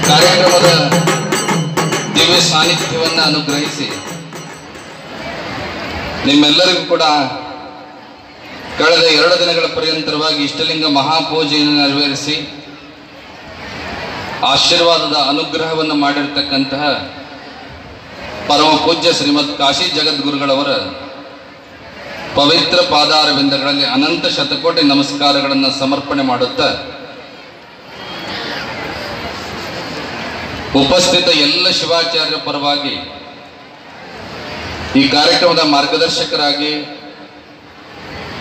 ಕಾರ್ಯಕ್ರಮದ ದಿವ್ಯ ಸಾನ್ನಿಧ್ಯವನ್ನು ಅನುಗ್ರಹಿಸಿ ನಿಮ್ಮೆಲ್ಲರಿಗೂ ಕೂಡ ಕಳೆದ 2 ದಿನಗಳ ಪರ್ಯಂತರವಾಗಿ ಇಷ್ಟಲಿಂಗ ಮಹಾಪೂಜೆಯನ್ನು ನೆರವೇರಿಸಿ ಆಶೀರ್ವಾದದ ಅನುಗ್ರಹವನ್ನು ಮಾಡಿರ್ತಕ್ಕಂತಹ ಪರಮ ಪೂಜ್ಯ ಶ್ರೀಮದ್ ಕಾಶಿ ಜಗದ್ಗುರುಗಳವರ ಪವಿತ್ರ ಪಾದಾರವಿಂದಗಳಲ್ಲಿ ಅನಂತ ಶತಕೋಟಿ ನಮಸ್ಕಾರಗಳನ್ನು ಸಮರ್ಪಣೆ ಮಾಡುತ್ತಾ ಉಪಸ್ಥಿತ ಎಲ್ಲ ಶಿವಾಚಾರ್ಯರ ಪರವಾಗಿ ಈ ಕಾರ್ಯಕ್ರಮದ ಮಾರ್ಗದರ್ಶಕರಾಗಿ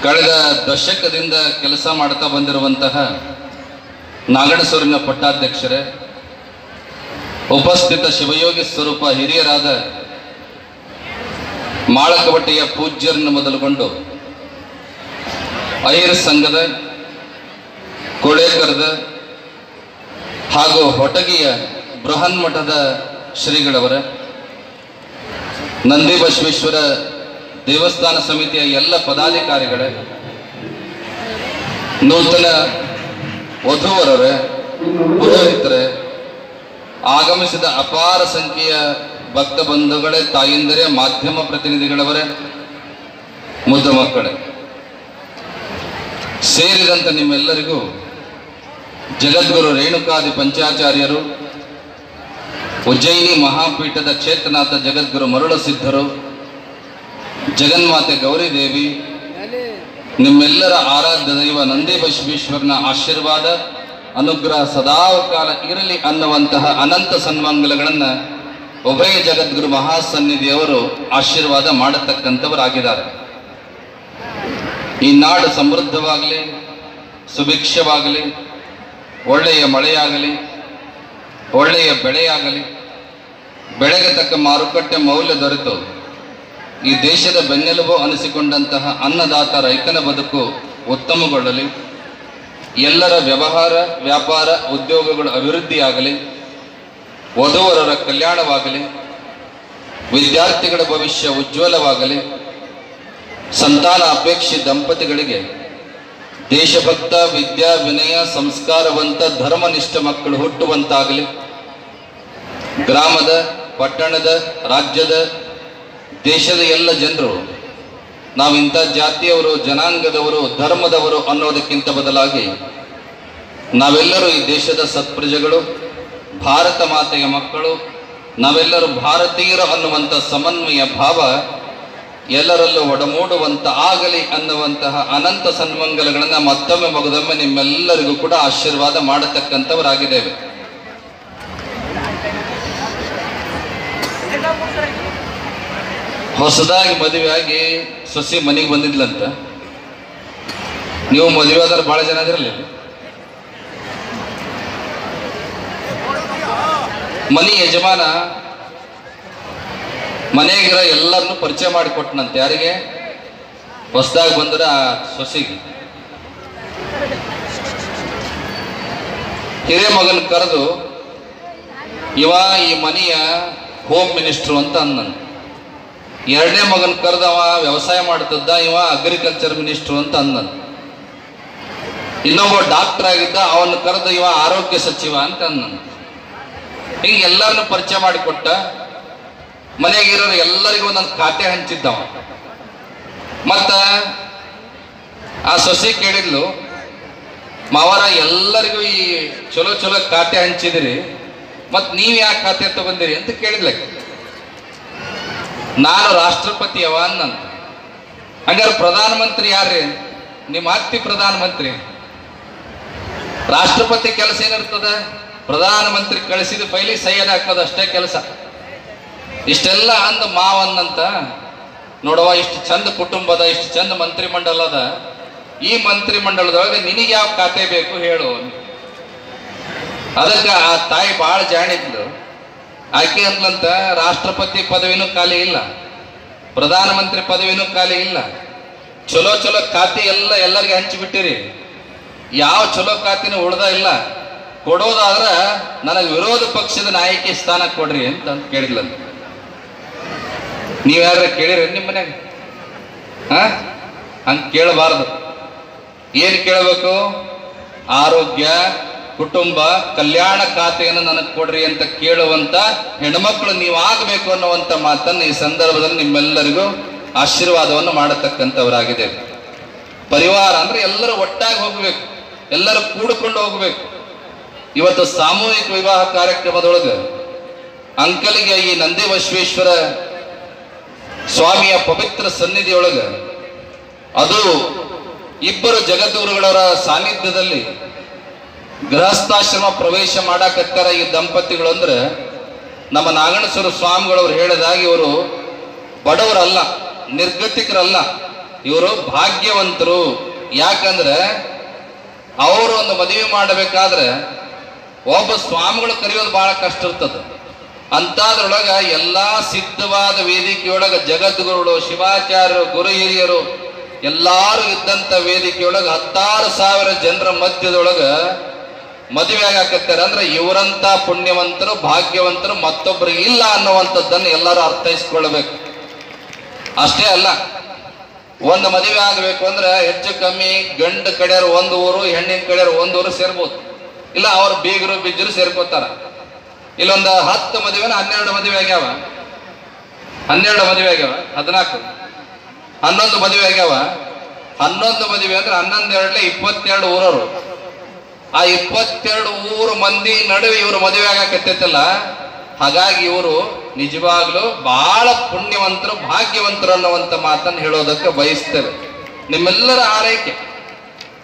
ಕಳೆದ ದಶಕದಿಂದ ಕೆಲಸ ಮಾಡ್ತಾ ಬಂದಿರುವಂತಹ ನಾಗಣಸೂರಿನ ಪಟ್ಟಾಧ್ಯಕ್ಷರೇ, ಉಪಸ್ಥಿತ ಶಿವಯೋಗಿ ಸ್ವರೂಪ ಹಿರಿಯರಾದ ಮಾಳಕವಟೆಯ ಪೂಜ್ಯರನ್ನು ಮೊದಲುಗೊಂಡು ಐರ್ ಸಂಘದ, ಕೊಳೇಕರದ ಹಾಗೂ ಹೊಟಗಿಯ ಬೃಹನ್ಮಠದ ಶ್ರೀಗಳವರ, ನಂದಿ ಬಸವೇಶ್ವರ ದೇವಸ್ಥಾನ ಸಮಿತಿಯ ಎಲ್ಲ ಪದಾಧಿಕಾರಿಗಳೇ, ನೂತನ ವಧುವರರೇ, ಪುರೋಹಿತರೇ, ಆಗಮಿಸಿದ ಅಪಾರ ಸಂಖ್ಯೆಯ ಭಕ್ತ ಬಂಧುಗಳೇ, ತಾಯಂದಿರೇ, ಮಾಧ್ಯಮ ಪ್ರತಿನಿಧಿಗಳವರೇ, ಮುದ್ದು ಮಕ್ಕಳೇ, ಸೇರಿದಂತೆ ನಿಮ್ಮೆಲ್ಲರಿಗೂ ಜಗದ್ಗುರು ರೇಣುಕಾದಿ ಪಂಚಾಚಾರ್ಯರು, ಉಜ್ಜಯಿನಿ ಮಹಾಪೀಠದ ಕ್ಷೇತ್ರನಾಥ ಜಗದ್ಗುರು ಮರುಳಸಿದ್ಧರು, ಜಗನ್ಮಾತೆ ಗೌರಿದೇವಿ, ನಿಮ್ಮೆಲ್ಲರ ಆರಾಧ್ಯ ದೈವ ನಂದಿ ಬಸವೇಶ್ವರನ ಆಶೀರ್ವಾದ ಅನುಗ್ರಹ ಸದಾಕಾಲ ಇರಲಿ ಅನ್ನುವಂತಹ ಅನಂತ ಸನ್ಮಂಗಲಗಳನ್ನು ಉಭಯ ಜಗದ್ಗುರು ಮಹಾಸನ್ನಿಧಿಯವರು ಆಶೀರ್ವಾದ ಮಾಡತಕ್ಕಂಥವರಾಗಿದ್ದಾರೆ. ಈ ನಾಡು ಸಮೃದ್ಧವಾಗಲಿ, ಸುಭಿಕ್ಷವಾಗಲಿ, ಒಳ್ಳೆಯ ಮಳೆಯಾಗಲಿ, ಒಳ್ಳೆಯ ಬೆಳೆಯಾಗಲಿ, ಬೆಳೆಗೆ ತಕ್ಕ ಮಾರುಕಟ್ಟೆ ಮೌಲ್ಯ ದೊರೆತು ಈ ದೇಶದ ಬೆನ್ನೆಲುಬು ಅನಿಸಿಕೊಂಡಂತಹ ಅನ್ನದಾತ ರೈತನ ಬದುಕು ಉತ್ತಮಗೊಳ್ಳಲಿ, ಎಲ್ಲರ ವ್ಯವಹಾರ, ವ್ಯಾಪಾರ, ಉದ್ಯೋಗಗಳು ಅಭಿವೃದ್ಧಿಯಾಗಲಿ, ವಧುವರರ ಕಲ್ಯಾಣವಾಗಲಿ, ವಿದ್ಯಾರ್ಥಿಗಳ ಭವಿಷ್ಯ ಉಜ್ವಲವಾಗಲಿ, ಸಂತಾನ ಅಪೇಕ್ಷಿ ದಂಪತಿಗಳಿಗೆ ದೇಶಭಕ್ತ, ವಿದ್ಯಾ ವಿನಯ ಸಂಸ್ಕಾರವಂತ ಧರ್ಮನಿಷ್ಠ ಮಕ್ಕಳು ಹುಟ್ಟುವಂತಾಗಲಿ, ಗ್ರಾಮದ, ಪಟ್ಟಣದ, ರಾಜ್ಯದ, ದೇಶದ ಎಲ್ಲ ಜನರು ನಾವಿಂಥ ಜಾತಿಯವರು, ಜನಾಂಗದವರು, ಧರ್ಮದವರು ಅನ್ನೋದಕ್ಕಿಂತ ಬದಲಾಗಿ ನಾವೆಲ್ಲರೂ ಈ ದೇಶದ ಸತ್ಪ್ರಜೆಗಳು, ಭಾರತ ಮಾತೆಯ ಮಕ್ಕಳು, ನಾವೆಲ್ಲರೂ ಭಾರತೀಯರು ಅನ್ನುವಂಥ ಸಮನ್ವಯ ಭಾವ ಎಲ್ಲರಲ್ಲೂ ಒಡಮೂಡುವಂತ ಆಗಲಿ ಅನ್ನುವಂತಹ ಅನಂತ ಸನ್ಮಂಗಲಗಳನ್ನು ಮತ್ತೊಮ್ಮೆ ಮಗದೊಮ್ಮೆ ನಿಮ್ಮೆಲ್ಲರಿಗೂ ಕೂಡ ಆಶೀರ್ವಾದ ಮಾಡತಕ್ಕಂಥವರಾಗಿದ್ದೇವೆ. ಹೊಸದಾಗಿ ಮದುವೆಯಾಗಿ ಸೊಸಿ ಮನೆಗೆ ಬಂದಿದ್ಲಂತ. ನೀವು ಮದುವೆ ಆದ್ರೆ ಬಹಳ ಜನ ಇದ್ರಲ್ಲಿ ಮನೆ ಯಜಮಾನ ಮನೆಗಿರೋ ಎಲ್ಲರನ್ನು ಪರಿಚಯ ಮಾಡಿಕೊಟ್ಟನಂತೆ. ಯಾರಿಗೆ? ಹೊಸದಾಗಿ ಬಂದ್ರೆ ಆ ಸೊಸಿಗೆ. ಹಿರಿಯ ಮಗನ ಕರೆದು ಇವ ಈ ಮನೆಯ ಹೋಮ್ ಮಿನಿಸ್ಟ್ರು ಅಂತ ಅಂದನು. ಎರಡನೇ ಮಗನ ಕರೆದು ಅವ ವ್ಯವಸಾಯ ಮಾಡ್ತಿದ್ದ, ಇವ ಅಗ್ರಿಕಲ್ಚರ್ ಮಿನಿಸ್ಟ್ರು ಅಂತ ಅಂದನು. ಇನ್ನೊಬ್ಬ ಡಾಕ್ಟರ್ ಆಗಿದ್ದ, ಅವನ್ನ ಕರೆದು ಇವ ಆರೋಗ್ಯ ಸಚಿವ ಅಂತ ಅಂದನು. ಹಿಂಗೆ ಎಲ್ಲರನ್ನು ಪರಿಚಯ ಮಾಡಿಕೊಟ್ಟ. ಮನೆಯಾಗಿರೋರು ಎಲ್ಲರಿಗೂ ಒಂದೊಂದು ಖಾತೆ ಹಂಚಿದ್ದವ. ಮತ್ತ ಆ ಸೊಸೆ ಕೇಳಿದ್ಲು, ಮಾವರ ಎಲ್ಲರಿಗೂ ಈ ಚಲೋ ಚಲೋ ಖಾತೆ ಹಂಚಿದಿರಿ, ಮತ್ ನೀವ್ ಯಾಕೆ ಖಾತೆ ತಗೊಂಡಿರಿ ಅಂತ ಕೇಳಿದ್ಲ. ನಾನು ರಾಷ್ಟ್ರಪತಿ ಅವ ಅನ್ನಂತ. ಹಂಗಾರೆ ಪ್ರಧಾನಮಂತ್ರಿ ಯಾರ್ರಿ? ನಿಮ್ಮ ಅತ್ತಿ ಪ್ರಧಾನಮಂತ್ರಿ. ರಾಷ್ಟ್ರಪತಿ ಕೆಲಸ ಏನಿರ್ತದ? ಪ್ರಧಾನಮಂತ್ರಿ ಕಳಿಸಿದ ಫೈಲಿಗೆ ಸಹಿ ಹಾಕೋದು ಅಷ್ಟೇ ಕೆಲಸ. ಇಷ್ಟೆಲ್ಲ ಅಂದ ಮಾವನ್ನಂತ. ನೋಡವ, ಇಷ್ಟು ಚಂದ ಕುಟುಂಬದ, ಇಷ್ಟು ಚಂದ ಮಂತ್ರಿ ಮಂಡಲ ಅದ, ಈ ಮಂತ್ರಿ ಮಂಡಲದೊಳಗೆ ನಿನಗೆ ಯಾವ ಖಾತೆ ಬೇಕು ಹೇಳು. ಅದಕ್ಕೆ ಆ ತಾಯಿ ಭಾಳ ಜಾಣಿದ್ಲು. ಆಕೆ ಅಂದ್ಲಂತ, ರಾಷ್ಟ್ರಪತಿ ಪದವಿನೂ ಖಾಲಿ ಇಲ್ಲ, ಪ್ರಧಾನಮಂತ್ರಿ ಪದವಿನೂ ಖಾಲಿ ಇಲ್ಲ, ಚಲೋ ಚಲೋ ಖಾತೆ ಎಲ್ಲ ಎಲ್ಲರಿಗೆ ಹಂಚಿಬಿಟ್ಟಿರಿ, ಯಾವ ಚಲೋ ಖಾತೆನೂ ಉಳ್ದ ಇಲ್ಲ, ಕೊಡೋದಾದ್ರ ನನಗೆ ವಿರೋಧ ಪಕ್ಷದ ನಾಯಕಿ ಸ್ಥಾನ ಕೊಡ್ರಿ ಅಂತ ಕೇಳಿದ್ಲಂತ. ನೀವ್ಯಾರ ಕೇಳಿರಿ ನಿಮ್ಮ ಮನ್ಯಾಗ? ಹಂಗೆ ಕೇಳಬಾರ್ದು. ಏನ್ ಕೇಳಬೇಕು? ಆರೋಗ್ಯ, ಕುಟುಂಬ, ಕಲ್ಯಾಣ ಖಾತೆಯನ್ನು ನನಗೆ ಕೊಡ್ರಿ ಅಂತ ಕೇಳುವಂತ ಹೆಣ್ಮಕ್ಳು ನೀವು ಆಗಬೇಕು ಅನ್ನುವಂತ ಮಾತನ್ನು ಈ ಸಂದರ್ಭದಲ್ಲಿ ನಿಮ್ಮೆಲ್ಲರಿಗೂ ಆಶೀರ್ವಾದವನ್ನು ಮಾಡತಕ್ಕಂಥವರಾಗಿದೆ. ಪರಿವಾರ ಅಂದ್ರೆ ಎಲ್ಲರೂ ಒಟ್ಟಾಗಿ ಹೋಗ್ಬೇಕು, ಎಲ್ಲರೂ ಕೂಡಿಕೊಂಡು ಹೋಗ್ಬೇಕು. ಇವತ್ತು ಸಾಮೂಹಿಕ ವಿವಾಹ ಕಾರ್ಯಕ್ರಮದೊಳಗೆ ಅಂಕಲಿಗೆ ಈ ನಂದಿ ಬಸವೇಶ್ವರ ಸ್ವಾಮಿಯ ಪವಿತ್ರ ಸನ್ನಿಧಿಯೊಳಗೆ ಅದು ಇಬ್ಬರು ಜಗದ್ಗುರುಗಳವರ ಸಾನ್ನಿಧ್ಯದಲ್ಲಿ ಗೃಹಸ್ಥಾಶ್ರಮ ಪ್ರವೇಶ ಮಾಡಾಕತ್ತಾರ ಈ ದಂಪತಿಗಳು. ಅಂದ್ರೆ ನಮ್ಮ ನಾಗಣೇಶ್ವರ ಸ್ವಾಮಿಗಳವರು ಹೇಳಿದಾಗ ಇವರು ಬಡವರಲ್ಲ, ನಿರ್ಗತಿಕರಲ್ಲ, ಇವರು ಭಾಗ್ಯವಂತರು. ಯಾಕಂದ್ರೆ ಅವರು ಒಂದು ಮದುವೆ ಮಾಡಬೇಕಾದ್ರೆ ಒಬ್ಬ ಸ್ವಾಮಿಗಳು ಕರೆಯೋದು ಬಹಳ ಕಷ್ಟ ಇರ್ತದೆ. ಅಂತಾದ್ರೊಳಗ ಎಲ್ಲಾ ಸಿದ್ಧವಾದ ವೇದಿಕೆಯೊಳಗ ಜಗದ್ಗುರುಗಳು, ಶಿವಾಚಾರ್ಯರು, ಗುರು ಹಿರಿಯರು ಎಲ್ಲಾರು ಇದ್ದಂತ ವೇದಿಕೆಯೊಳಗ 16,000 ಜನರ ಮಧ್ಯದೊಳಗ ಮದುವೆ ಆಗಾಕತ್ತಾರೆ. ಅಂದ್ರೆ ಇವರಂತ ಪುಣ್ಯವಂತರು, ಭಾಗ್ಯವಂತರು ಮತ್ತೊಬ್ಬರು ಇಲ್ಲ ಅನ್ನುವಂಥದ್ದನ್ನು ಎಲ್ಲರೂ ಅರ್ಥೈಸ್ಕೊಳ್ಬೇಕು. ಅಷ್ಟೇ ಅಲ್ಲ, ಒಂದು ಮದುವೆ ಆಗಬೇಕು ಅಂದ್ರೆ ಹೆಚ್ಚು ಕಮ್ಮಿ ಗಂಡ ಕಡೆಯವರು ಒಂದು ಊರು, ಹೆಣ್ಣಿನ ಕಡೆಯವರು ಒಂದು ಊರು ಸೇರ್ಬೋದು. ಇಲ್ಲ ಅವ್ರ ಬೀಗರು ಬಿಜ್ಜರು ಸೇರ್ಕೋತಾರ. ಇಲ್ಲೊಂದು 10 ಮದುವೆನ 12 ಮದುವೆ ಆಗ್ಯಾವ, 12 ಮದುವೆ ಆಗ್ಯಾವ, 14 11 ಮದುವೆ ಆಗ್ಯಾವ. 11 ಮದುವೆ ಅಂದ್ರೆ 11 22 ಊರವರು. ಆ 22 ಊರು ಮಂದಿ ನಡುವೆ ಇವರು ಮದುವೆ ಆಗಾಕತ್ತೈತಲ್ಲ, ಹಾಗಾಗಿ ಇವರು ನಿಜವಾಗ್ಲೂ ಬಹಳ ಪುಣ್ಯವಂತರು, ಭಾಗ್ಯವಂತರು ಅನ್ನುವಂಥ ಮಾತನ್ನು ಹೇಳೋದಕ್ಕೆ ಬಯಸ್ತೇವೆ. ನಿಮ್ಮೆಲ್ಲರ ಆರೈಕೆ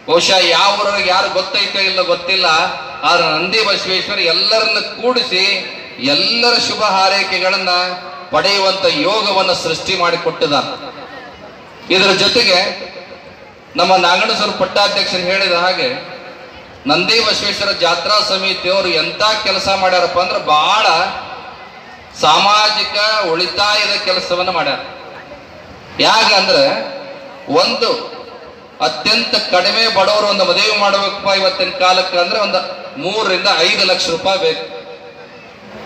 ಬಹುಶಃ ಯಾವ ಊರವ್ರಿಗೆ ಯಾರು ಗೊತ್ತೈತೋ ಇಲ್ಲ ಗೊತ್ತಿಲ್ಲ, ಆದ್ರೆ ನಂದಿ ಬಸವೇಶ್ವರ ಎಲ್ಲರನ್ನ ಕೂಡಿಸಿ ಎಲ್ಲರ ಶುಭ ಹಾರೈಕೆಗಳನ್ನ ಪಡೆಯುವಂತ ಯೋಗವನ್ನು ಸೃಷ್ಟಿ ಮಾಡಿಕೊಟ್ಟಿದ್ದಾನೆ. ಇದರ ಜೊತೆಗೆ ನಮ್ಮ ನಾಗಣೇಶ್ವರ ಪಟ್ಟಾಧ್ಯಕ್ಷರು ಹೇಳಿದ ಹಾಗೆ ನಂದಿ ಬಸವೇಶ್ವರ ಜಾತ್ರಾ ಸಮಿತಿಯವರು ಎಂತ ಕೆಲಸ ಮಾಡ್ಯಾರಪ್ಪ ಅಂದ್ರೆ ಬಹಳ ಸಾಮಾಜಿಕ ಉಳಿತಾಯದ ಕೆಲಸವನ್ನು ಮಾಡ್ಯಾರ. ಯಾಕಂದ್ರೆ ಒಂದು ಅತ್ಯಂತ ಕಡಿಮೆ ಬಡವರು ಒಂದು ಮದುವೆ ಮಾಡಬೇಕಪ್ಪ ಇವತ್ತಿನ ಕಾಲಕ್ಕೆ ಅಂದ್ರೆ ಒಂದು 3 ರಿಂದ 5 ಲಕ್ಷ ರೂಪಾಯಿ ಬೇಕು.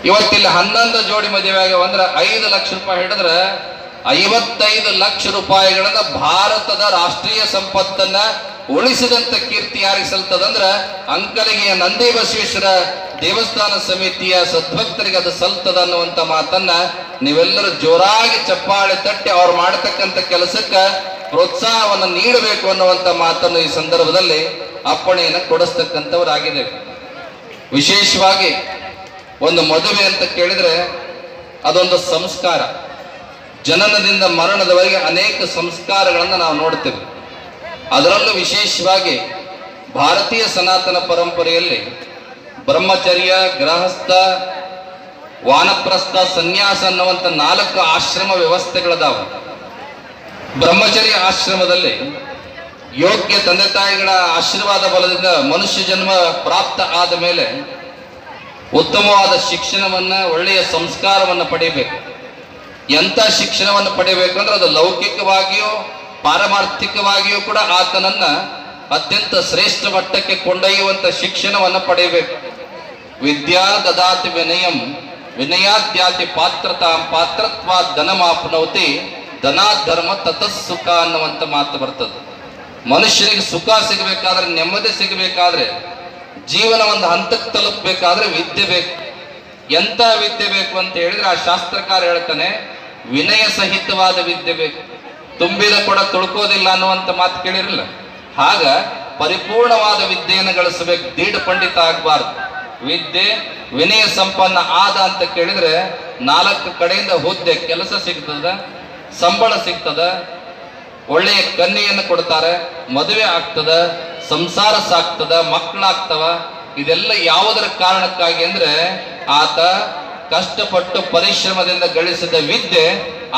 ಇವತ್ತಿಲ್ಲಿ 11 ಜೋಡಿ ಮದುವೆ ಆಗ್ಯಾವ ಅಂದ್ರೆ 5 ಲಕ್ಷ ರೂಪಾಯಿ ಹಿಡಿದ್ರೆ 55 ಲಕ್ಷ ರೂಪಾಯಿಗಳನ್ನ ಭಾರತದ ರಾಷ್ಟ್ರೀಯ ಸಂಪತ್ತನ್ನ ಉಳಿಸಿದಂತ ಕೀರ್ತಿ ಯಾರಿಗೆ ಸಲ್ತದಂದ್ರ ಅಂಕಲಿಗೆಯ ನಂದಿ ಬಸವೇಶ್ವರ ದೇವಸ್ಥಾನ ಸಮಿತಿಯ ಸದ್ಭಕ್ತರಿಗೆ ಅದು ಸಲ್ತದ ಅನ್ನುವಂತ ಮಾತನ್ನ ನೀವೆಲ್ಲರೂ ಜೋರಾಗಿ ಚಪ್ಪಾಳೆ ತಟ್ಟಿ ಅವ್ರು ಮಾಡತಕ್ಕಂಥ ಕೆಲಸಕ್ಕೆ ಪ್ರೋತ್ಸಾಹವನ್ನು ನೀಡಬೇಕು ಅನ್ನುವಂತ ಮಾತನ್ನು ಈ ಸಂದರ್ಭದಲ್ಲಿ ಅಪ್ಪಣೆಯನ್ನು ಕೊಡಿಸ್ತಕ್ಕಂಥವರಾಗಿದೆ. ವಿಶೇಷವಾಗಿ ಒಂದು ಮದುವೆ ಅಂತ ಕೇಳಿದ್ರೆ ಅದೊಂದು ಸಂಸ್ಕಾರ. ಜನನದಿಂದ ಮರಣದವರೆಗೆ ಅನೇಕ ಸಂಸ್ಕಾರಗಳನ್ನು ನಾವು ನೋಡ್ತೇವೆ. ಅದರಲ್ಲೂ ವಿಶೇಷವಾಗಿ ಭಾರತೀಯ ಸನಾತನ ಪರಂಪರೆಯಲ್ಲಿ ಬ್ರಹ್ಮಚರ್ಯ, ಗೃಹಸ್ಥ, ವಾನಪ್ರಸ್ಥ, ಸನ್ಯಾಸ ಅನ್ನುವಂಥ 4 ಆಶ್ರಮ ವ್ಯವಸ್ಥೆಗಳದಾವ. ಬ್ರಹ್ಮಚರ್ಯ ಆಶ್ರಮದಲ್ಲಿ ಯೋಗ್ಯ ತಂದೆ ತಾಯಿಗಳ ಆಶೀರ್ವಾದ ಬಲದಿಂದ ಮನುಷ್ಯ ಜನ್ಮ ಪ್ರಾಪ್ತ ಆದ ಮೇಲೆ ಉತ್ತಮವಾದ ಶಿಕ್ಷಣವನ್ನ, ಒಳ್ಳೆಯ ಸಂಸ್ಕಾರವನ್ನು ಪಡೆಯಬೇಕು. ಎಂಥ ಶಿಕ್ಷಣವನ್ನು ಪಡೆಯಬೇಕು ಅಂದ್ರೆ ಅದು ಲೌಕಿಕವಾಗಿಯೂ ಪಾರಮಾರ್ಥಿಕವಾಗಿಯೂ ಕೂಡ ಆತನನ್ನ ಅತ್ಯಂತ ಶ್ರೇಷ್ಠ ಮಟ್ಟಕ್ಕೆ ಕೊಂಡೊಯ್ಯುವಂತ ಶಿಕ್ಷಣವನ್ನು ಪಡೆಯಬೇಕು. ವಿದ್ಯಾ ದದಾತಿ ವಿನಯಂ ವಿನಯಾದ್ಯಾತಿ ಪಾತ್ರತಾಂ ಪಾತ್ರತ್ವಾ ಧನಮಾಪ್ನೋತಿ ಧನಾಧರ್ಮ ತತಸ್ಸುಖ ಅನ್ನುವಂಥ ಮಾತು ಬರ್ತದೆ. ಮನುಷ್ಯನಿಗೆ ಸುಖ ಸಿಗಬೇಕಾದ್ರೆ, ನೆಮ್ಮದಿ ಸಿಗಬೇಕಾದ್ರೆ, ಜೀವನ ಒಂದು ಹಂತಕ್ಕೆ ತಲುಪಬೇಕಾದ್ರೆ ವಿದ್ಯೆ ಬೇಕು. ಎಂಥ ವಿದ್ಯೆ ಬೇಕು ಅಂತ ಹೇಳಿದ್ರೆ ಆ ಶಾಸ್ತ್ರಕಾರ ಹೇಳ್ತಾನೆ, ವಿನಯ ಸಹಿತವಾದ ವಿದ್ಯೆ ಬೇಕು. ತುಂಬಿದ ಕೂಡ ತುಳ್ಕೋದಿಲ್ಲ ಅನ್ನುವಂಥ ಮಾತು ಕೇಳಿರಲಿಲ್ಲ. ಆಗ ಪರಿಪೂರ್ಣವಾದ ವಿದ್ಯೆಯನ್ನು ಗಳಿಸಬೇಕು, ದೀಡ್ ಪಂಡಿತ ಆಗಬಾರ್ದು. ವಿದ್ಯೆ ವಿನಯ ಸಂಪನ್ನ ಆದ ಅಂತ ಕೇಳಿದ್ರೆ 4 ಕಡೆಯಿಂದ ಹುದ್ದೆ, ಕೆಲಸ ಸಿಗ್ತದ, ಸಂಬಳ ಸಿಗ್ತದ, ಒಳ್ಳೆಯ ಕನ್ಯೆಯನ್ನು ಕೊಡ್ತಾರೆ, ಮದುವೆ ಆಗ್ತದ, ಸಂಸಾರ ಸಾಕ್ತದ, ಮಕ್ಕಳಾಗ್ತವ. ಇದೆಲ್ಲ ಯಾವುದರ ಕಾರಣಕ್ಕಾಗಿ ಅಂದ್ರೆ ಆತ ಕಷ್ಟಪಟ್ಟು ಪರಿಶ್ರಮದಿಂದ ಗಳಿಸಿದ ವಿದ್ಯೆ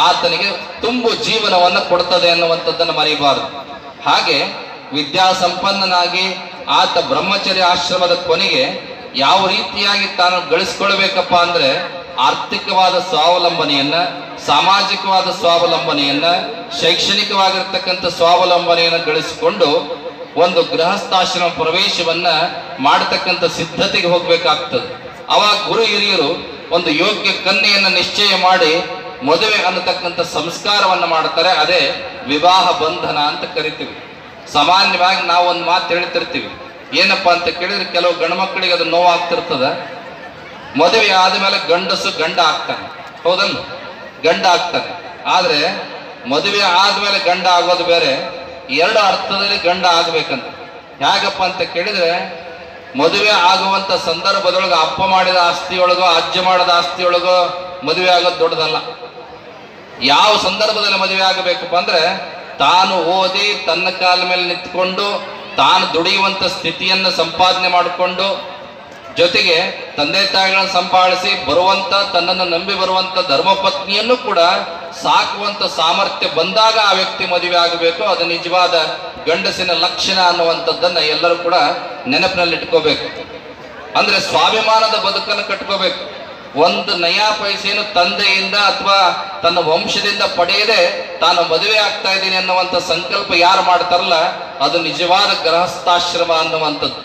ಆತನಿಗೆ ತುಂಬು ಜೀವನವನ್ನು ಕೊಡ್ತದೆ ಅನ್ನುವಂಥದ್ದನ್ನು ಮರೆಯಬಾರದು. ಹಾಗೆ ವಿದ್ಯಾಸಂಪನ್ನನಾಗಿ ಆತ ಬ್ರಹ್ಮಚರ್ಯ ಆಶ್ರಮದ ಕೊನೆಗೆ ಯಾವ ರೀತಿಯಾಗಿ ತಾನು ಗಳಿಸ್ಕೊಳ್ಬೇಕಪ್ಪ ಅಂದ್ರೆ ಆರ್ಥಿಕವಾದ ಸ್ವಾವಲಂಬನೆಯನ್ನ, ಸಾಮಾಜಿಕವಾದ ಸ್ವಾವಲಂಬನೆಯನ್ನ, ಶೈಕ್ಷಣಿಕವಾಗಿರ್ತಕ್ಕಂಥ ಸ್ವಾವಲಂಬನೆಯನ್ನು ಗಳಿಸಿಕೊಂಡು ಒಂದು ಗೃಹಸ್ಥಾಶ್ರಮ ಪ್ರವೇಶವನ್ನ ಮಾಡತಕ್ಕಂಥ ಸಿದ್ಧತೆಗೆ ಹೋಗ್ಬೇಕಾಗ್ತದೆ. ಅವಾಗ ಗುರು ಹಿರಿಯರು ಒಂದು ಯೋಗ್ಯ ಕನ್ಯೆಯನ್ನು ನಿಶ್ಚಯ ಮಾಡಿ ಮದುವೆ ಅನ್ನತಕ್ಕಂಥ ಸಂಸ್ಕಾರವನ್ನು ಮಾಡ್ತಾರೆ. ಅದೇ ವಿವಾಹ ಬಂಧನ ಅಂತ ಕರಿತೀವಿ. ಸಾಮಾನ್ಯವಾಗಿ ನಾವು ಒಂದು ಮಾತು ಹೇಳ್ತಿರ್ತೀವಿ, ಏನಪ್ಪಾ ಅಂತ ಕೇಳಿದ್ರೆ ಕೆಲವು ಗಂಡು ಮಕ್ಕಳಿಗೆ ಅದು ನೋವಾಗ್ತಿರ್ತದ. ಮದುವೆ ಆದ್ಮೇಲೆ ಗಂಡಸು ಗಂಡ ಆಗ್ತಾನೆ, ಹೌದಲ್ಲ, ಗಂಡ ಆಗ್ತಾನೆ. ಆದ್ರೆ ಮದುವೆ ಆದ್ಮೇಲೆ ಗಂಡ ಆಗೋದು ಬೇರೆ, ಎರಡು ಅರ್ಥದಲ್ಲಿ ಗಂಡ ಆಗ್ಬೇಕಂತ. ಹೇಗಪ್ಪ ಅಂತ ಕೇಳಿದ್ರೆ, ಮದುವೆ ಆಗುವಂತ ಸಂದರ್ಭದೊಳಗೆ ಅಪ್ಪ ಮಾಡಿದ ಆಸ್ತಿಯೊಳಗೋ ಅಜ್ಜ ಮಾಡಿದ ಆಸ್ತಿಯೊಳಗೋ ಮದುವೆ ಆಗೋದು ದೊಡ್ಡದಲ್ಲ. ಯಾವ ಸಂದರ್ಭದಲ್ಲಿ ಮದುವೆ ಆಗಬೇಕಪ್ಪ ಅಂದ್ರೆ, ತಾನು ಓದಿ ತನ್ನ ಕಾಲ ಮೇಲೆ ನಿಂತ್ಕೊಂಡು ತಾನು ದುಡಿಯುವಂತ ಸ್ಥಿತಿಯನ್ನು ಸಂಪಾದನೆ ಮಾಡಿಕೊಂಡು, ಜೊತೆಗೆ ತಂದೆ ತಾಯಿಗಳನ್ನು ಸಂಪಾದಿಸಿ ಬರುವಂತ, ತನ್ನನ್ನು ನಂಬಿ ಬರುವಂತ ಧರ್ಮಪತ್ನಿಯನ್ನು ಕೂಡ ಸಾಕುವಂತ ಸಾಮರ್ಥ್ಯ ಬಂದಾಗ ಆ ವ್ಯಕ್ತಿ ಮದುವೆ ಆಗಬೇಕು. ಅದು ನಿಜವಾದ ಗಂಡಸಿನ ಲಕ್ಷಣ ಅನ್ನುವಂಥದ್ದನ್ನ ಎಲ್ಲರೂ ಕೂಡ ನೆನಪಿನಲ್ಲಿ ಇಟ್ಕೋಬೇಕು. ಅಂದ್ರೆ ಸ್ವಾಭಿಮಾನದ ಬದುಕನ್ನು ಕಟ್ಕೋಬೇಕು. ಒಂದು ನಯಾ ಪೈಸೆಯನ್ನು ತಂದೆಯಿಂದ ಅಥವಾ ತನ್ನ ವಂಶದಿಂದ ಪಡೆಯದೆ ತಾನು ಮದುವೆ ಆಗ್ತಾ ಇದ್ದೀನಿ ಅನ್ನುವಂಥ ಸಂಕಲ್ಪ ಯಾರು ಮಾಡ್ತಾರಲ್ಲ, ಅದು ನಿಜವಾದ ಗೃಹಸ್ಥಾಶ್ರಮ ಅನ್ನುವಂಥದ್ದು.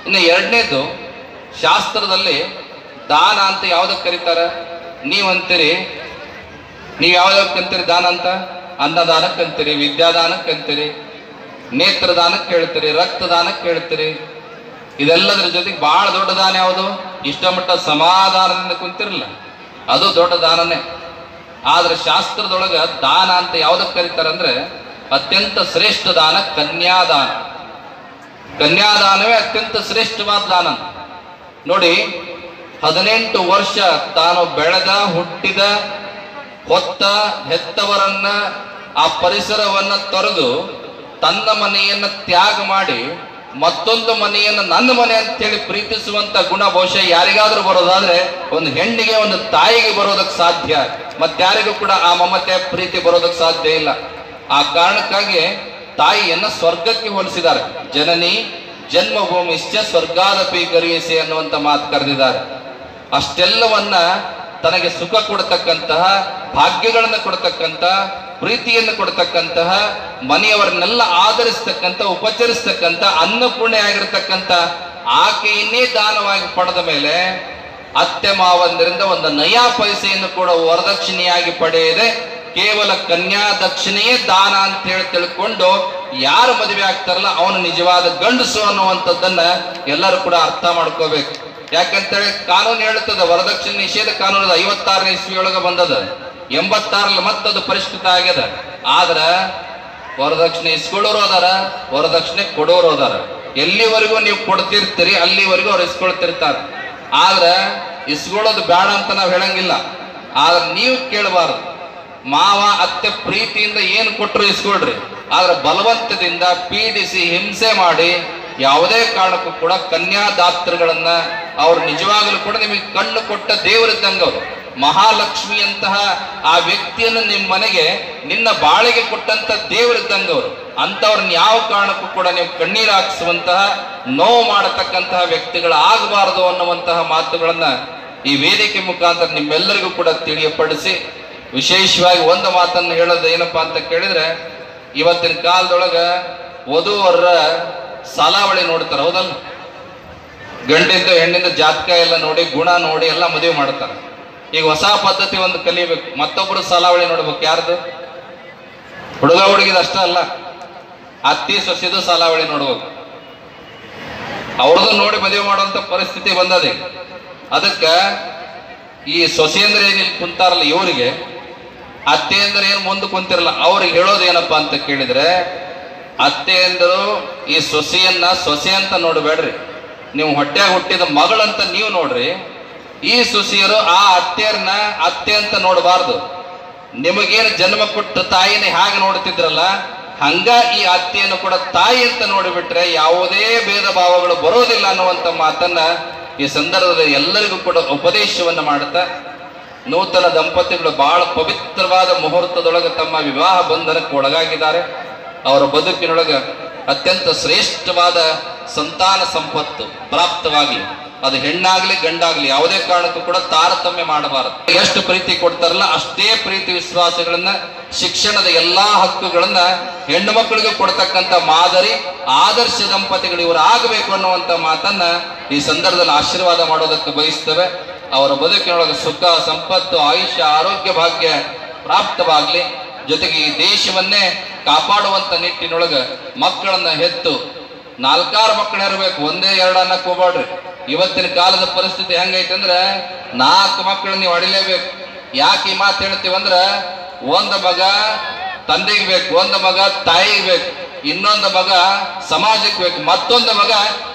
ಇನ್ನು ಎರಡನೇದು, ಶಾಸ್ತ್ರದಲ್ಲಿ ದಾನ ಅಂತ ಯಾವುದಕ್ಕೆ ಕರೀತಾರೆ? ನೀವಂತೀರಿ, ನೀವು ಯಾವ್ದಕ್ಕೆ ಅಂತೀರಿ ದಾನ ಅಂತ? ಅನ್ನದಾನಕ್ಕೆ ಅಂತೀರಿ, ವಿದ್ಯಾದಾನಕ್ಕೆ ಅಂತೀರಿ, ನೇತ್ರದಾನಕ್ಕೆ ಹೇಳ್ತೀರಿ, ರಕ್ತದಾನಕ್ಕೆ ಹೇಳ್ತೀರಿ. ಇದೆಲ್ಲದರ ಜೊತೆಗೆ ಬಹಳ ದೊಡ್ಡ ದಾನ ಯಾವುದು? ಇಷ್ಟಮಟ್ಟ ಸಮಾಧಾನದಿಂದ ಕುಂತಿರಲ್ಲ, ಅದು ದೊಡ್ಡ ದಾನನೇ. ಆದ್ರೆ ಶಾಸ್ತ್ರದೊಳಗ ದಾನ ಅಂತ ಯಾವುದಕ್ಕೆ ಕರೀತಾರೆ ಅಂದ್ರೆ, ಅತ್ಯಂತ ಶ್ರೇಷ್ಠ ದಾನ ಕನ್ಯಾದಾನ. ಕನ್ಯಾದಾನವೇ ಅತ್ಯಂತ ಶ್ರೇಷ್ಠವಾದ ದಾನ. ನೋಡಿ, 18 ವರ್ಷ ತಾನು ಬೆಳೆದ, ಹುಟ್ಟಿದ, ಹೊತ್ತ, ಹೆತ್ತವರನ್ನ, ಆ ಪರಿಸರವನ್ನ ತೊರೆದು ತನ್ನ ಮನೆಯನ್ನ ತ್ಯಾಗ ಮಾಡಿ ಮತ್ತೊಂದು ಮನೆಯನ್ನು ನನ್ನ ಮನೆ ಅಂತೇಳಿ ಪ್ರೀತಿಸುವಂತ ಗುಣ ಬಹುಶಃ ಯಾರಿಗಾದ್ರೂ ಬರೋದಾದ್ರೆ ಒಂದು ಹೆಣ್ಣಿಗೆ, ಒಂದು ತಾಯಿಗೆ ಬರೋದಕ್ಕೆ ಸಾಧ್ಯ. ಮತ್ತಾರಿಗೂ ಕೂಡ ಆ ಮಮತೆ ಪ್ರೀತಿ ಬರೋದಕ್ಕೆ ಸಾಧ್ಯ ಇಲ್ಲ. ಆ ಕಾರಣಕ್ಕಾಗಿ ತಾಯಿಯನ್ನ ಸ್ವರ್ಗಕ್ಕೆ ಹೋಲಿಸಿದ್ದಾರೆ. ಜನನಿ ಜನ್ಮಭೂಮಿಶ್ಚ ಸ್ವರ್ಗಾದಪಿ ಗರಿಯಸಿ ಅನ್ನುವಂತ ಮಾತು ಕರೆದಿದ್ದಾರೆ. ಅಷ್ಟೆಲ್ಲವನ್ನ ತನಗೆ ಸುಖ ಕೊಡ್ತಕ್ಕಂತಹ, ಭಾಗ್ಯಗಳನ್ನು ಕೊಡ್ತಕ್ಕಂಥ, ಪ್ರೀತಿಯನ್ನು ಕೊಡ್ತಕ್ಕಂತಹ, ಮನೆಯವರನ್ನೆಲ್ಲ ಆಧರಿಸ್ತಕ್ಕಂಥ, ಉಪಚರಿಸ್ತಕ್ಕಂಥ, ಅನ್ನಪೂರ್ಣೆ ಆಗಿರ್ತಕ್ಕಂಥ ಆಕೆಯನ್ನೇ ದಾನವಾಗಿ ಪಡೆದ ಮೇಲೆ ಅತ್ತೆ ಮಾವಂದರಿಂದ ಒಂದು ನಯಾ ಪೈಸೆಯನ್ನು ಕೂಡ ವರದಕ್ಷಿಣೆಯಾಗಿ ಪಡೆಯದೆ ಕೇವಲ ಕನ್ಯಾ ದಕ್ಷಿಣೆಯೇ ದಾನ ಅಂತ ಹೇಳಿ ತಿಳ್ಕೊಂಡು ಯಾರು ಮದುವೆ ಆಗ್ತಾರಲ್ಲ ಅವನು ನಿಜವಾದ ಗಂಡಸು ಅನ್ನುವಂಥದ್ದನ್ನ ಎಲ್ಲರೂ ಕೂಡ ಅರ್ಥ ಮಾಡ್ಕೋಬೇಕು. ಯಾಕಂತೇಳಿ ಕಾನೂನು ಹೇಳುತ್ತದೆ, ವರದಕ್ಷಿಣೆ ನಿಷೇಧ ಕಾನೂನು 56ನೇ ಇಸ್ವಿಯೊಳಗೆ ಬಂದದ, 86ರಲ್ಲಿ ಮತ್ತದು ಪರಿಷ್ಕೃತ ಆಗ್ಯದ. ಆದ್ರ ವರದಕ್ಷಿಣೆ ಇಸ್ಕೊಳ್ಳೋರು ಅದಾರ, ವರದಕ್ಷಿಣೆ ಕೊಡೋರು ಅದಾರ. ಎಲ್ಲಿವರೆಗೂ ನೀವು ಕೊಡ್ತಿರ್ತೀರಿ ಅಲ್ಲಿವರೆಗೂ ಅವ್ರು ಇಸ್ಕೊಳ್ತಿರ್ತಾರೆ. ಆದ್ರ ಇಸ್ಕೊಳ್ಳೋದು ಬೇಡ ಅಂತ ನಾವು ಹೇಳಂಗಿಲ್ಲ. ಆದ್ರೆ ನೀವು ಕೇಳಬಾರ್ದು. ಮಾವ ಅತ್ತೆ ಪ್ರೀತಿಯಿಂದ ಏನು ಕೊಟ್ಟರು ಇಸ್ಕೊಳ್ರಿ, ಆದ್ರೆ ಬಲವಂತದಿಂದ ಪೀಡಿಸಿ ಹಿಂಸೆ ಮಾಡಿ ಯಾವುದೇ ಕಾರಣಕ್ಕೂ ಕೂಡ ಕನ್ಯಾದಾತೃಗಳನ್ನ ಅವ್ರು ನಿಜವಾಗಲೂ ಕೂಡ ನಿಮಗೆ ಕಣ್ಣು ಕೊಟ್ಟ ದೇವರಿದ್ದಂಗ, ಅವರು ಮಹಾಲಕ್ಷ್ಮಿಯಂತಹ ಆ ವ್ಯಕ್ತಿಯನ್ನು ನಿಮ್ಮ ಮನೆಗೆ, ನಿನ್ನ ಬಾಳಿಗೆ ಕೊಟ್ಟಂತ ದೇವರಿದ್ದಂಗ ಅವರು. ಅಂತವ್ರನ್ನ ಯಾವ ಕಾರಣಕ್ಕೂ ಕೂಡ ನೀವು ಕಣ್ಣೀರು ಹಾಕಿಸುವಂತಹ, ನೋವು ಮಾಡತಕ್ಕಂತಹ ವ್ಯಕ್ತಿಗಳು ಆಗಬಾರದು ಅನ್ನುವಂತಹ ಮಾತುಗಳನ್ನ ಈ ವೇದಿಕೆ ಮುಖಾಂತರ ನಿಮ್ಮೆಲ್ಲರಿಗೂ ಕೂಡ ತಿಳಿಯಪಡಿಸಿ, ವಿಶೇಷವಾಗಿ ಒಂದು ಮಾತನ್ನು ಹೇಳೋದು ಏನಪ್ಪಾ ಅಂತ ಕೇಳಿದ್ರೆ, ಇವತ್ತಿನ ಕಾಲದೊಳಗ ವಧುವರ ಸಾಲಾವಳಿ ನೋಡ್ತಾರೆ, ಹೌದಲ್ಲ? ಗಂಡಿಂದ ಹೆಣ್ಣಿಂದ ಜಾತಕ ಎಲ್ಲ ನೋಡಿ, ಗುಣ ನೋಡಿ ಎಲ್ಲ ಮದುವೆ ಮಾಡ್ತಾರೆ. ಈಗ ಹೊಸ ಪದ್ಧತಿ ಒಂದು ಕಲಿಬೇಕು, ಮತ್ತೊಬ್ಬರು ಸಾಲಾವಳಿ ನೋಡ್ಬೇಕು. ಯಾರ್ದು? ಹುಡುಗ ಹುಡುಗಿದ ಅಷ್ಟ ಅಲ್ಲ, ಅತ್ತಿ ಸೊಸೆದು ಸಾಲಾವಳಿ ನೋಡ್ಬೇಕು. ಅವ್ರದ್ದು ನೋಡಿ ಮದುವೆ ಮಾಡುವಂತ ಪರಿಸ್ಥಿತಿ ಬಂದದೆ. ಅದಕ್ಕ ಈ ಸೊಸೆಯಂದ್ರೆ ಏನಿಲ್ಲ ಕುಂತಾರಲ್ಲ, ಇವರಿಗೆ ಅತ್ತೆ ಅಂದ್ರೆ ಏನು ಮುಂದೆ ಕುಂತಿರಲ್ಲ, ಅವ್ರಿಗೆ ಹೇಳೋದು ಏನಪ್ಪಾ ಅಂತ ಕೇಳಿದ್ರೆ, ಅತ್ತೆಯಂದರು ಈ ಸೊಸೆಯನ್ನ ಸೊಸೆ ಅಂತ ನೋಡಬೇಡ್ರಿ, ನೀವು ಹೊಟ್ಟೆಯಾಗ ಹುಟ್ಟಿದ ಮಗಳಂತ ನೀವು ನೋಡ್ರಿ. ಈ ಸೊಸೆಯರು ಆ ಅತ್ತೆಯರನ್ನ ಅತ್ತೆ ಅಂತ ನೋಡಬಾರ್ದು. ನಿಮಗೇನು ಜನ್ಮ ಕೊಟ್ಟು ತಾಯಿನ ಹೇಗೆ ನೋಡ್ತಿದ್ರಲ್ಲ, ಹಂಗ ಈ ಅತ್ತೆಯನ್ನು ಕೂಡ ತಾಯಿ ಅಂತ ನೋಡಿಬಿಟ್ರೆ ಯಾವುದೇ ಭೇದ ಭಾವಗಳು ಬರೋದಿಲ್ಲ ಅನ್ನುವಂಥ ಮಾತನ್ನ ಈ ಸಂದರ್ಭದಲ್ಲಿ ಎಲ್ಲರಿಗೂ ಕೂಡ ಉಪದೇಶವನ್ನ ಮಾಡುತ್ತಾ, ನೂತನ ದಂಪತಿಗಳು ಬಹಳ ಪವಿತ್ರವಾದ ಮುಹೂರ್ತದೊಳಗೆ ತಮ್ಮ ವಿವಾಹ ಬಂಧನಕ್ಕೆ ಒಳಗಾಗಿದ್ದಾರೆ. ಅವರ ಬದುಕಿನೊಳಗೆ ಅತ್ಯಂತ ಶ್ರೇಷ್ಠವಾದ ಸಂತಾನ ಸಂಪತ್ತು ಪ್ರಾಪ್ತವಾಗಿ, ಅದು ಹೆಣ್ಣಾಗ್ಲಿ ಗಂಡಾಗ್ಲಿ ಯಾವುದೇ ಕಾರಣಕ್ಕೂ ಕೂಡ ತಾರತಮ್ಯ ಮಾಡಬಾರದು. ಎಷ್ಟು ಪ್ರೀತಿ ಕೊಡ್ತಾರಲ್ಲ ಅಷ್ಟೇ ಪ್ರೀತಿ ವಿಶ್ವಾಸಗಳನ್ನ, ಶಿಕ್ಷಣದ ಎಲ್ಲಾ ಹಕ್ಕುಗಳನ್ನ ಹೆಣ್ಣು ಮಕ್ಕಳಿಗೆ ಕೊಡ್ತಕ್ಕಂಥ ಮಾದರಿ ಆದರ್ಶ ದಂಪತಿಗಳು ಇವರು ಆಗಬೇಕು ಅನ್ನುವಂಥ ಮಾತನ್ನ ಈ ಸಂದರ್ಭದಲ್ಲಿ ಆಶೀರ್ವಾದ ಮಾಡೋದಕ್ಕೆ ಬಯಸ್ತೇವೆ. ಅವರ ಬದುಕಿನೊಳಗೆ ಸುಖ, ಸಂಪತ್ತು, ಆಯುಷ್ಯ, ಆರೋಗ್ಯ ಭಾಗ್ಯ ಪ್ರಾಪ್ತವಾಗ್ಲಿ. ಜೊತೆಗೆ ಈ ದೇಶವನ್ನೇ ಕಾಪಾಡುವಂತ ನಿಟ್ಟಿನೊಳಗ ಮಕ್ಕಳನ್ನ ಹೆತ್ತು 4-6 ಮಕ್ಕಳು ಇರಬೇಕು, 1-2 ಅನ್ನಕ್ಕೆ ಹೋಗ್ಬೇಡ್ರಿ. ಇವತ್ತಿನ ಕಾಲದ ಪರಿಸ್ಥಿತಿ ಹೆಂಗೈತೆ ಅಂದ್ರೆ 4 ಮಕ್ಕಳು ನೀವು ಹೊಡಿಲೇಬೇಕು. ಯಾಕೆ ಈ ಮಾತು ಹೇಳ್ತೀವಂದ್ರ, ಒಂದು ಮಗ ತಂದೆಗೆ ಬೇಕು, ಒಂದು ಮಗ ತಾಯಿಗೆ ಬೇಕು, ಇನ್ನೊಂದು ಮಗ ಸಮಾಜಕ್ಕೆ ಬೇಕು, ಮತ್ತೊಂದು ಮಗ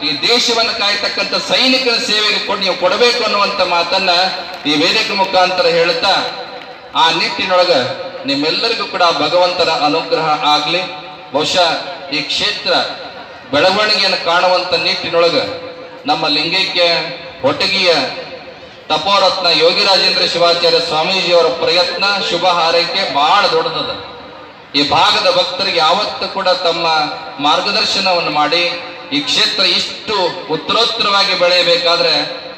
ಈ ದೇಶವನ್ನು ಕಾಯ್ತಕ್ಕಂಥ ಸೈನಿಕರ ಸೇವೆಗೆ ನೀವು ಕೊಡಬೇಕು ಅನ್ನುವಂಥ ಮಾತನ್ನ ಈ ವೇದಿಕೆ ಮುಖಾಂತರ ಹೇಳ್ತಾ, ಆ ನಿಟ್ಟಿನೊಳಗ ನಿಮ್ಮೆಲ್ಲರಿಗೂ ಕೂಡ ಭಗವಂತನ ಅನುಗ್ರಹ ಆಗ್ಲಿ. ಬಹುಶಃ ಈ ಕ್ಷೇತ್ರ ಬೆಳವಣಿಗೆಯನ್ನು ಕಾಣುವಂತ ನಿಟ್ಟಿನೊಳಗ ನಮ್ಮ ಲಿಂಗೈಕ್ಯ ಹೊಟಗಿಯ ತಪೋರತ್ನ ಯೋಗಿರಾಜೇಂದ್ರ ಶಿವಾಚಾರ್ಯ ಸ್ವಾಮೀಜಿಯವರ ಪ್ರಯತ್ನ, ಶುಭ ಹಾರೈಕೆ ಬಹಳ ದೊಡ್ಡದದ. ಈ ಭಾಗದ ಭಕ್ತರಿಗೆ ಯಾವತ್ತೂ ಕೂಡ ತಮ್ಮ ಮಾರ್ಗದರ್ಶನವನ್ನು ಮಾಡಿ ಈ ಕ್ಷೇತ್ರ ಇಷ್ಟು ಉತ್ತರೋತ್ತರವಾಗಿ ಬೆಳೆಯಬೇಕಾದ್ರೆ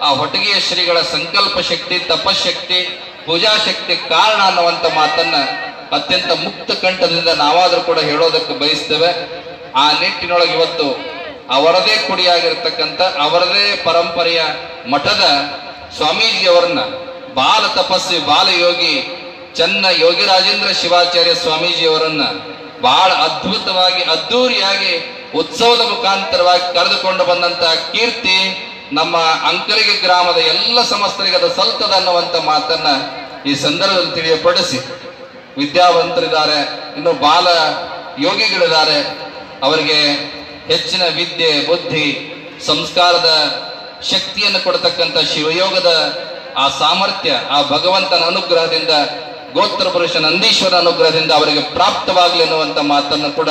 ಆ ಹೊಟಗಿಯ ಶ್ರೀಗಳ ಸಂಕಲ್ಪ ಶಕ್ತಿ, ತಪಶಕ್ತಿ, ಪೂಜಾ ಶಕ್ತಿ ಕಾರಣ ಅನ್ನುವಂಥ ಮಾತನ್ನ ಅತ್ಯಂತ ಮುಕ್ತ ಕಂಠದಿಂದ ನಾವಾದ್ರೂ ಕೂಡ ಹೇಳೋದಕ್ಕೆ ಬಯಸ್ತೇವೆ. ಆ ನಿಟ್ಟಿನೊಳಗೆ ಇವತ್ತು ಅವರದೇ ಕುಡಿಯಾಗಿರ್ತಕ್ಕಂಥ ಅವರದೇ ಪರಂಪರೆಯ ಮಠದ ಸ್ವಾಮೀಜಿಯವರನ್ನ ಬಾಲ ತಪಸ್ವಿ ಬಾಲಯೋಗಿ ಚನ್ನ ಯೋಗಿರಾಜೇಂದ್ರ ಶಿವಾಚಾರ್ಯ ಸ್ವಾಮೀಜಿಯವರನ್ನ ಬಹಳ ಅದ್ಭುತವಾಗಿ ಅದ್ದೂರಿಯಾಗಿ ಉತ್ಸವದ ಮುಖಾಂತರವಾಗಿ ಕರೆದುಕೊಂಡು ಬಂದಂತ ಕೀರ್ತಿ ನಮ್ಮ ಅಂಕಲಿಗೆ ಗ್ರಾಮದ ಎಲ್ಲ ಸಮಸ್ತರಿಗೆ ಅದು ಸಲ್ತದ ಅನ್ನುವಂಥ ಮಾತನ್ನ ಈ ಸಂದರ್ಭದಲ್ಲಿ ತಿಳಿಯಪಡಿಸಿ, ವಿದ್ಯಾವಂತರಿದ್ದಾರೆ, ಇನ್ನು ಬಾಲ ಯೋಗಿಗಳಿದ್ದಾರೆ, ಅವರಿಗೆ ಹೆಚ್ಚಿನ ವಿದ್ಯೆ, ಬುದ್ಧಿ, ಸಂಸ್ಕಾರದ ಶಕ್ತಿಯನ್ನು ಕೊಡತಕ್ಕಂಥ ಶಿವಯೋಗದ ಆ ಸಾಮರ್ಥ್ಯ ಆ ಭಗವಂತನ ಅನುಗ್ರಹದಿಂದ, ಗೋತ್ರ ಪುರುಷ ನಂದೀಶ್ವರ ಅನುಗ್ರಹದಿಂದ ಅವರಿಗೆ ಪ್ರಾಪ್ತವಾಗಲಿ ಅನ್ನುವಂಥ ಮಾತನ್ನು ಕೂಡ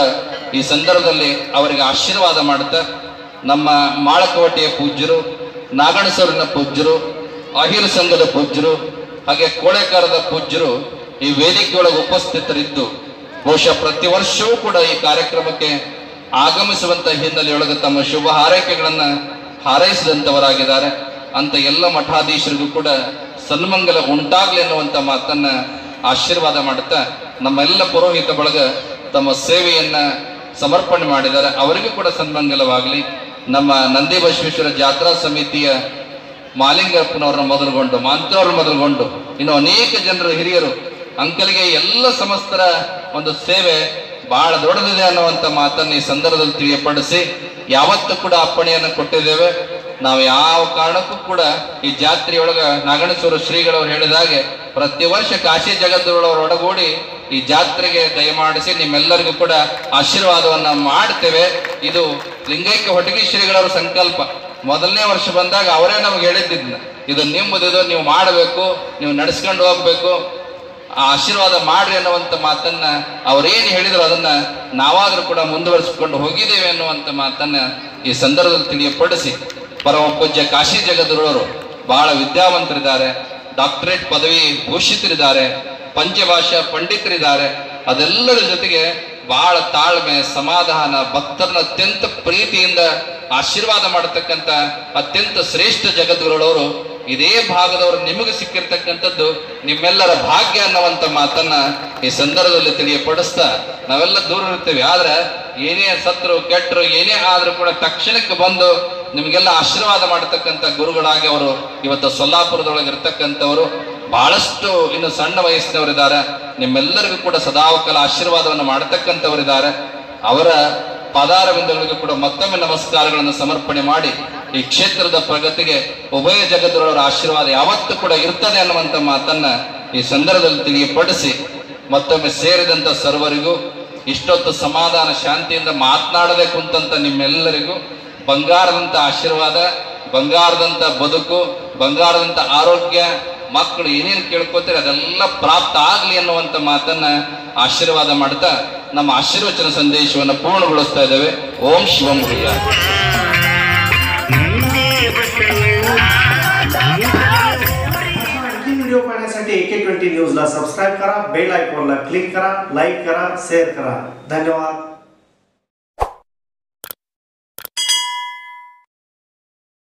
ಈ ಸಂದರ್ಭದಲ್ಲಿ ಅವರಿಗೆ ಆಶೀರ್ವಾದ ಮಾಡುತ್ತಾ, ನಮ್ಮ ಮಾಳಕವಟೆಯ ಪೂಜ್ಯರು, ನಾಗಣಸೂರಿನ ಪೂಜ್ಯರು, ಅಹಿರ ಸಂಘದ ಪೂಜ್ಯರು, ಹಾಗೆ ಕೋಳೆಕಾರದ ಪೂಜ್ಯರು ಈ ವೇದಿಕೆಯೊಳಗೆ ಉಪಸ್ಥಿತರಿದ್ದು ಬಹುಶಃ ಪ್ರತಿ ವರ್ಷವೂ ಕೂಡ ಈ ಕಾರ್ಯಕ್ರಮಕ್ಕೆ ಆಗಮಿಸುವಂತ ಹಿನ್ನೆಲೆಯೊಳಗೆ ತಮ್ಮ ಶುಭ ಹಾರೈಕೆಗಳನ್ನ ಹಾರೈಸಿದಂಥವರಾಗಿದ್ದಾರೆ. ಅಂತ ಎಲ್ಲ ಮಠಾಧೀಶರಿಗೂ ಕೂಡ ಸನ್ಮಂಗಲ ಉಂಟಾಗ್ಲಿ ಅನ್ನುವಂಥ ಮಾತನ್ನ ಆಶೀರ್ವಾದ ಮಾಡುತ್ತಾ, ನಮ್ಮೆಲ್ಲ ಪುರೋಹಿತ ಬಳಗ ತಮ್ಮ ಸೇವೆಯನ್ನ ಸಮರ್ಪಣೆ ಮಾಡಿದ್ದಾರೆ, ಅವರಿಗೂ ಕೂಡ ಸನ್ಮಂಗಲವಾಗಲಿ. ನಮ್ಮ ನಂದಿ ಬಸವೇಶ್ವರ ಜಾತ್ರಾ ಸಮಿತಿಯ ಮಾಲಿಂಗಪ್ಪನವ್ರನ್ನ ಮೊದಲುಗೊಂಡು, ಮಾಂತ್ರವ್ರನ್ನ ಮೊದಲುಗೊಂಡು ಇನ್ನು ಅನೇಕ ಜನರು ಹಿರಿಯರು ಅಂಕಲಿಗೆ ಎಲ್ಲ ಸಮಸ್ತರ ಒಂದು ಸೇವೆ ಬಹಳ ದೊಡ್ಡದಿದೆ ಅನ್ನುವಂಥ ಮಾತನ್ನು ಈ ಸಂದರ್ಭದಲ್ಲಿ ತಿಳಿಯಪಡಿಸಿ, ಯಾವತ್ತೂ ಕೂಡ ಅಪ್ಪಣೆಯನ್ನು ಕೊಟ್ಟಿದ್ದೇವೆ. ನಾವು ಯಾವ ಕಾರಣಕ್ಕೂ ಕೂಡ ಈ ಜಾತ್ರೆಯೊಳಗ ನಾಗಣಸೂರು ಶ್ರೀಗಳವರು ಹೇಳಿದಾಗೆ ಪ್ರತಿ ವರ್ಷ ಕಾಶಿ ಜಗದ್ಗುರುಗಳವರು ಒಡಗೂಡಿ ಈ ಜಾತ್ರೆಗೆ ದಯಮಾಡಿಸಿ ನಿಮ್ಮೆಲ್ಲರಿಗೂ ಕೂಡ ಆಶೀರ್ವಾದವನ್ನ ಮಾಡ್ತೇವೆ. ಇದು ಲಿಂಗೈಕ್ಯ ಹೊಟಗಿ ಶ್ರೀಗಳವರ ಸಂಕಲ್ಪ. ಮೊದಲನೇ ವರ್ಷ ಬಂದಾಗ ಅವರೇ ನಮ್ಗೆ ಹೇಳಿದ್ದಿದ್ನ, ಇದು ನಿಮ್ಮದಿದು, ನೀವು ಮಾಡಬೇಕು, ನೀವು ನಡೆಸ್ಕೊಂಡು ಹೋಗ್ಬೇಕು, ಆ ಆಶೀರ್ವಾದ ಮಾಡ್ರಿ ಅನ್ನುವಂಥ ಮಾತನ್ನ ಅವರೇನು ಹೇಳಿದ್ರು ಅದನ್ನ ನಾವಾದ್ರೂ ಕೂಡ ಮುಂದುವರಿಸಿಕೊಂಡು ಹೋಗಿದ್ದೇವೆ ಅನ್ನುವಂಥ ಮಾತನ್ನ ಈ ಸಂದರ್ಭದಲ್ಲಿ ತಿಳಿಯಪಡಿಸಿ, ಪರಮ ಪೂಜ್ಯ ಕಾಶಿ ಜಗದ್ಗುರುವರು ಬಹಳ ವಿದ್ಯಾವಂತರಿದ್ದಾರೆ, ಡಾಕ್ಟರೇಟ್ ಪದವಿ ಭೂಷಿತರಿದ್ದಾರೆ, ಪಂಚಭಾಷಾ ಪಂಡಿತರಿದ್ದಾರೆ. ಅದೆಲ್ಲರ ಜೊತೆಗೆ ಬಹಳ ತಾಳ್ಮೆ, ಸಮಾಧಾನ, ಭಕ್ತರನ್ನ ಅತ್ಯಂತ ಪ್ರೀತಿಯಿಂದ ಆಶೀರ್ವಾದ ಮಾಡತಕ್ಕಂಥ ಅತ್ಯಂತ ಶ್ರೇಷ್ಠ ಜಗದ್ಗುರುಗಳವರು ಇದೇ ಭಾಗದವರು ನಿಮಗೆ ಸಿಕ್ಕಿರ್ತಕ್ಕಂಥದ್ದು ನಿಮ್ಮೆಲ್ಲರ ಭಾಗ್ಯ ಅನ್ನುವಂಥ ಮಾತನ್ನ ಈ ಸಂದರ್ಭದಲ್ಲಿ ತಿಳಿಯಪಡಿಸ್ತಾ, ನಾವೆಲ್ಲ ದೂರ ಇರ್ತೇವೆ, ಆದ್ರೆ ಏನೇ ಸತ್ರು ಕೆಟ್ಟರು ಏನೇ ಆದ್ರೂ ಕೂಡ ತಕ್ಷಣಕ್ಕೆ ಬಂದು ನಿಮಗೆಲ್ಲ ಆಶೀರ್ವಾದ ಮಾಡತಕ್ಕಂಥ ಗುರುಗಳಾಗಿ ಅವರು ಇವತ್ತು ಸೊಲ್ಲಾಪುರದೊಳಗೆ ಇರ್ತಕ್ಕಂಥವರು ಬಹಳಷ್ಟು ಇನ್ನು ಸಣ್ಣ ವಯಸ್ಸಿನವರಿದ್ದಾರೆ. ನಿಮ್ಮೆಲ್ಲರಿಗೂ ಕೂಡ ಸದಾಕಾಲ ಆಶೀರ್ವಾದವನ್ನು ಮಾಡತಕ್ಕಂಥವರಿದ್ದಾರೆ. ಅವರ ಪಾದಾರವಿಂದಗಳಿಗೂ ಕೂಡ ಮತ್ತೊಮ್ಮೆ ನಮಸ್ಕಾರಗಳನ್ನು ಸಮರ್ಪಣೆ ಮಾಡಿ, ಈ ಕ್ಷೇತ್ರದ ಪ್ರಗತಿಗೆ ಉಭಯ ಜಗದ್ಗುರುವರ ಆಶೀರ್ವಾದ ಯಾವತ್ತೂ ಕೂಡ ಇರ್ತದೆ ಅನ್ನುವಂಥ ಮಾತನ್ನ ಈ ಸಂದರ್ಭದಲ್ಲಿ ತಿಳಿಯಪಡಿಸಿ, ಮತ್ತೊಮ್ಮೆ ಸೇರಿದಂಥ ಸರ್ವರಿಗೂ ಇಷ್ಟೊತ್ತು ಸಮಾಧಾನ ಶಾಂತಿಯಿಂದ ಮಾತನಾಡದೆ ಕುಂತಂತ ನಿಮ್ಮೆಲ್ಲರಿಗೂ ಬಂಗಾರದಂಥ ಆಶೀರ್ವಾದ, ಬಂಗಾರದಂಥ ಬದುಕು, ಬಂಗಾರದಂಥ ಆರೋಗ್ಯ, ಮಕ್ಕಳು ಏನೇನು ಕೇಳ್ಕೊತಾರೆ ಅದೆಲ್ಲ ಪ್ರಾಪ್ತ ಆಗ್ಲಿ ಅನ್ನುವಂಥ ಮಾತನ್ನ ಆಶೀರ್ವಾದ ಮಾಡ್ತಾ ನಮ್ಮ ಆಶೀರ್ವಚನ ಸಂದೇಶವನ್ನು ಪೂರ್ಣಗೊಳಿಸ್ತಾ ಇದ್ದೇವೆ. ಓಂ ಶಿವಂ ಭೂಯ. व्हिडिओ पाहण्यासाठी AK20 न्यूजला सबस्क्राईब करा, बेल आयकॉनला क्लिक करा, लाईक करा, शेअर करा. धन्यवाद.